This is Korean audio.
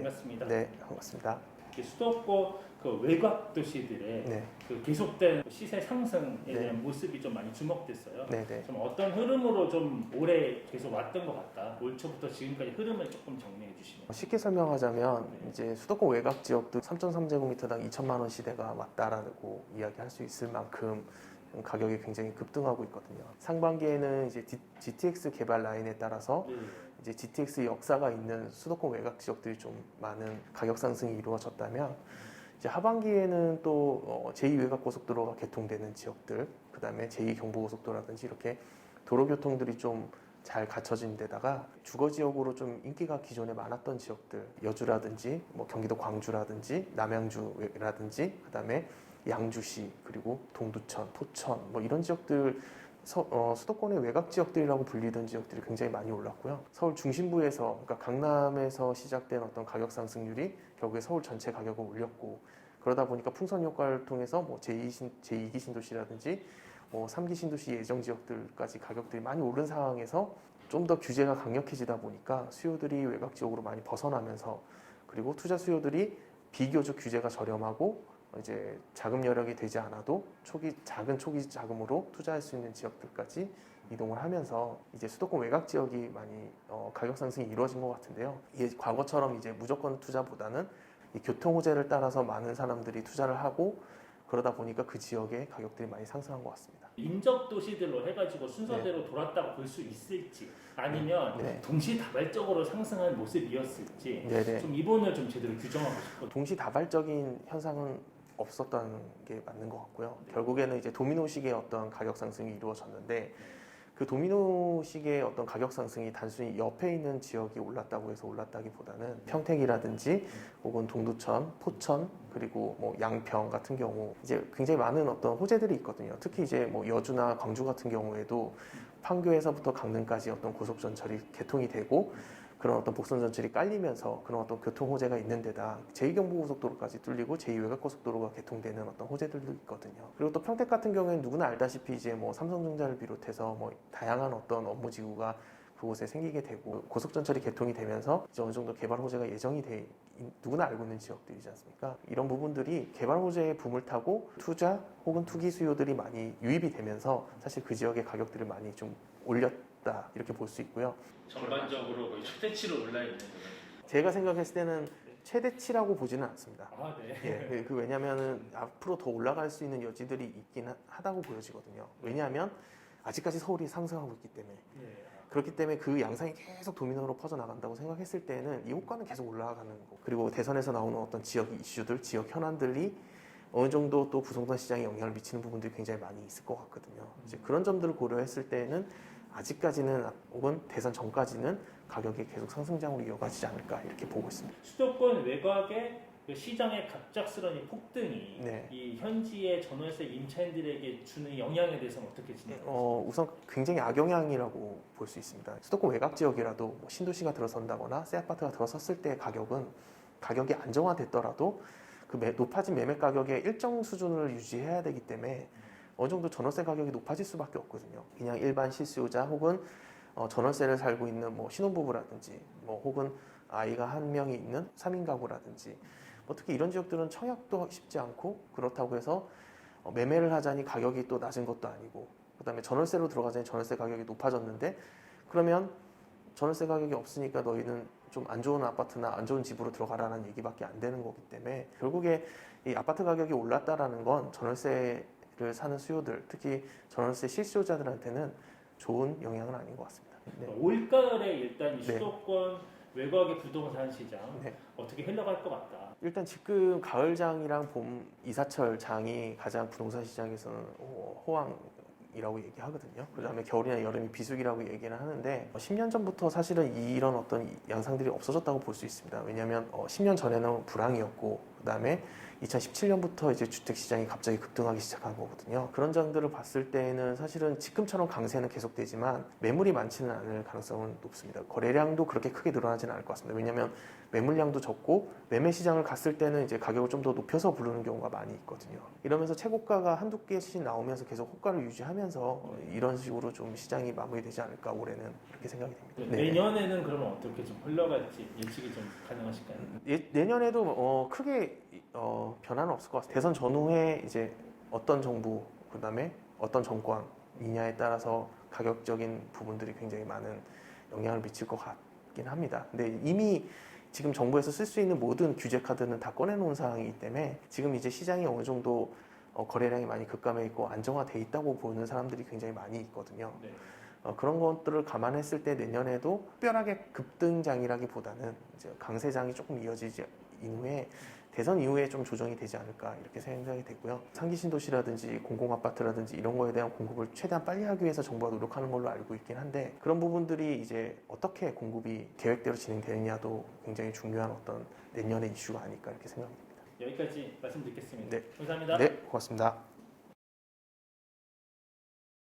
반갑습니다. 네, 반갑습니다. 수도권 그 외곽 도시들의 네. 그 계속된 시세 상승에 네. 대한 모습이 좀 많이 주목됐어요. 네. 좀 어떤 흐름으로 좀 올해 계속 왔던 것 같다. 올 초부터 지금까지 흐름을 조금 정리해 주시면. 쉽게 설명하자면 이제 수도권 외곽 지역도 3.3제곱미터당 2천만 원 시대가 왔다라고 이야기할 수 있을 만큼 가격이 굉장히 급등하고 있거든요. 상반기에는 이제 GTX 개발 라인에 따라서 이제 GTX 역사가 있는 수도권 외곽 지역들이 좀 많은 가격 상승이 이루어졌다면 이제 하반기에는 또 제2외곽 고속도로가 개통되는 지역들, 그 다음에 제2경부고속도로라든지 이렇게 도로 교통들이 좀 잘 갖춰진 데다가 주거 지역으로 좀 인기가 기존에 많았던 지역들, 여주라든지 뭐 경기도 광주라든지 남양주라든지 그 다음에 양주시 그리고 동두천, 포천 뭐 이런 지역들 수도권의 외곽 지역들이라고 불리던 지역들이 굉장히 많이 올랐고요. 서울 중심부에서 그러니까 강남에서 시작된 어떤 가격 상승률이 결국에 서울 전체 가격을 올렸고 그러다 보니까 풍선 효과를 통해서 뭐 제2기 신도시라든지 뭐 3기 신도시 예정 지역들까지 가격들이 많이 오른 상황에서 좀 더 규제가 강력해지다 보니까 수요들이 외곽 지역으로 많이 벗어나면서 그리고 투자 수요들이 비교적 규제가 저렴하고 이제 자금 여력이 되지 않아도 작은 초기 자금으로 투자할 수 있는 지역들까지 이동을 하면서 이제 수도권 외곽 지역이 많이 가격 상승이 이루어진 것 같은데요. 이게 과거처럼 이제 무조건 투자보다는 이 교통 호재를 따라서 많은 사람들이 투자를 하고 그러다 보니까 그 지역의 가격들이 많이 상승한 것 같습니다. 인접 도시들로 해가지고 순서대로 돌았다고 볼 수 있을지 아니면 네. 동시다발적으로 상승한 모습이었을지 네네. 좀 이번을 좀 제대로 규정하고 싶거든요. 동시다발적인 현상은 없었던 게 맞는 것 같고요. 결국에는 이제 도미노식의 어떤 가격 상승이 이루어졌는데 그 도미노식의 어떤 가격 상승이 단순히 옆에 있는 지역이 올랐다고 해서 올랐다기보다는 평택이라든지 혹은 동두천, 포천 그리고 뭐 양평 같은 경우 이제 굉장히 많은 어떤 호재들이 있거든요. 특히 이제 뭐 여주나 광주 같은 경우에도 판교에서부터 강릉까지 어떤 고속전철이 개통이 되고 그런 어떤 복선전철이 깔리면서 그런 어떤 교통 호재가 있는 데다 제2경부고속도로까지 뚫리고 제2외곽고속도로가 개통되는 어떤 호재들도 있거든요. 그리고 또 평택 같은 경우에는 누구나 알다시피 이제 뭐 삼성전자를 비롯해서 뭐 다양한 어떤 업무 지구가 그곳에 생기게 되고 고속전철이 개통이 되면서 이제 어느 정도 개발 호재가 예정이 돼 누구나 알고 있는 지역들이지 않습니까? 이런 부분들이 개발 호재의 붐을 타고 투자 혹은 투기 수요들이 많이 유입이 되면서 사실 그 지역의 가격들을 많이 좀 올렸다 이렇게 볼 수 있고요. 전반적으로 거의 최대치로 올라 있는 제가 생각했을 때는 최대치라고 보지는 않습니다. 아, 네. 예, 왜냐면은 앞으로 더 올라갈 수 있는 여지들이 있긴 하다고 보여지거든요. 왜냐하면 아직까지 서울이 상승하고 있기 때문에. 네. 그렇기 때문에 그 양상이 계속 도미노로 퍼져나간다고 생각했을 때는 이 호가는 계속 올라가는 거. 그리고 대선에서 나오는 어떤 지역 이슈들, 지역 현안들이 어느 정도 또 부동산 시장에 영향을 미치는 부분들이 굉장히 많이 있을 것 같거든요. 이제 그런 점들을 고려했을 때는 아직까지는 혹은 대선 전까지는 가격이 계속 상승장으로 이어가지 않을까 이렇게 보고 있습니다. 수도권 외곽의 그 시장의 갑작스러운 이 폭등이 네. 이 현지의 전월세 임차인들에게 주는 영향에 대해서는 어떻게 생각하세요? 우선 굉장히 악영향이라고 볼 수 있습니다. 수도권 외곽 지역이라도 뭐 신도시가 들어선다거나 새 아파트가 들어섰을 때의 가격이 안정화됐더라도 그 높아진 매매 가격의 일정 수준을 유지해야 되기 때문에 어느 정도 전월세 가격이 높아질 수밖에 없거든요. 그냥 일반 실수요자 혹은 전월세를 살고 있는 뭐 신혼부부라든지 뭐 혹은 아이가 한 명이 있는 3인 가구라든지 뭐 특히 이런 지역들은 청약도 쉽지 않고 그렇다고 해서 매매를 하자니 가격이 또 낮은 것도 아니고 그 다음에 전월세로 들어가자니 전월세 가격이 높아졌는데 그러면 전월세 가격이 없으니까 너희는 좀 안 좋은 아파트나 안 좋은 집으로 들어가라는 얘기밖에 안 되는 거기 때문에 결국에 이 아파트 가격이 올랐다라는 건 전월세를 사는 수요들 특히 전월세 실수요자들한테는 좋은 영향은 아닌 것 같습니다. 네. 올가을에 일단 이 수도권 외곽의 부동산 시장 네. 어떻게 흘러갈 것 같다. 일단 지금 가을장이랑 봄 이사철 장이 가장 부동산 시장에서는 호황이라고 얘기하거든요. 그 다음에 겨울이나 여름이 비수기라고 얘기를 하는데 10년 전부터 사실은 이런 어떤 양상들이 없어졌다고 볼 수 있습니다. 왜냐하면 10년 전에는 불황이었고 그다음에 2017년부터 이제 주택 시장이 갑자기 급등하기 시작한 거거든요. 그런 점들을 봤을 때는 사실은 지금처럼 강세는 계속되지만 매물이 많지는 않을 가능성은 높습니다. 거래량도 그렇게 크게 늘어나지는 않을 것 같습니다. 왜냐하면 매물량도 적고 매매 시장을 갔을 때는 이제 가격을 좀 더 높여서 부르는 경우가 많이 있거든요. 이러면서 최고가가 한두 개씩 나오면서 계속 호가를 유지하면서 이런 식으로 좀 시장이 마무리되지 않을까 올해는 그렇게 생각이 됩니다. 네. 내년에는 그러면 어떻게 좀 흘러갈지 예측이 좀 가능하실까요? 내년에도 크게 변화는 없을 것 같아요. 대선 전후에 이제 어떤 정부 그다음에 어떤 정권이냐에 따라서 가격적인 부분들이 굉장히 많은 영향을 미칠 것 같긴 합니다. 근데 이미 지금 정부에서 쓸 수 있는 모든 규제 카드는 다 꺼내놓은 상황이기 때문에 지금 이제 시장이 어느 정도 거래량이 많이 급감해 있고 안정화돼 있다고 보는 사람들이 굉장히 많이 있거든요. 네. 그런 것들을 감안했을 때 내년에도 특별하게 급등장이라기보다는 이제 강세장이 조금 이어지지 이후에 대선 이후에 좀 조정이 되지 않을까 이렇게 생각이 되고요. 상기 신도시라든지 공공아파트라든지 이런 거에 대한 공급을 최대한 빨리 하기 위해서 정부가 노력하는 걸로 알고 있긴 한데 그런 부분들이 이제 어떻게 공급이 계획대로 진행되느냐도 굉장히 중요한 어떤 내년의 이슈가 아닐까 이렇게 생각합니다. 여기까지 말씀 듣겠습니다. 네. 감사합니다. 네, 고맙습니다.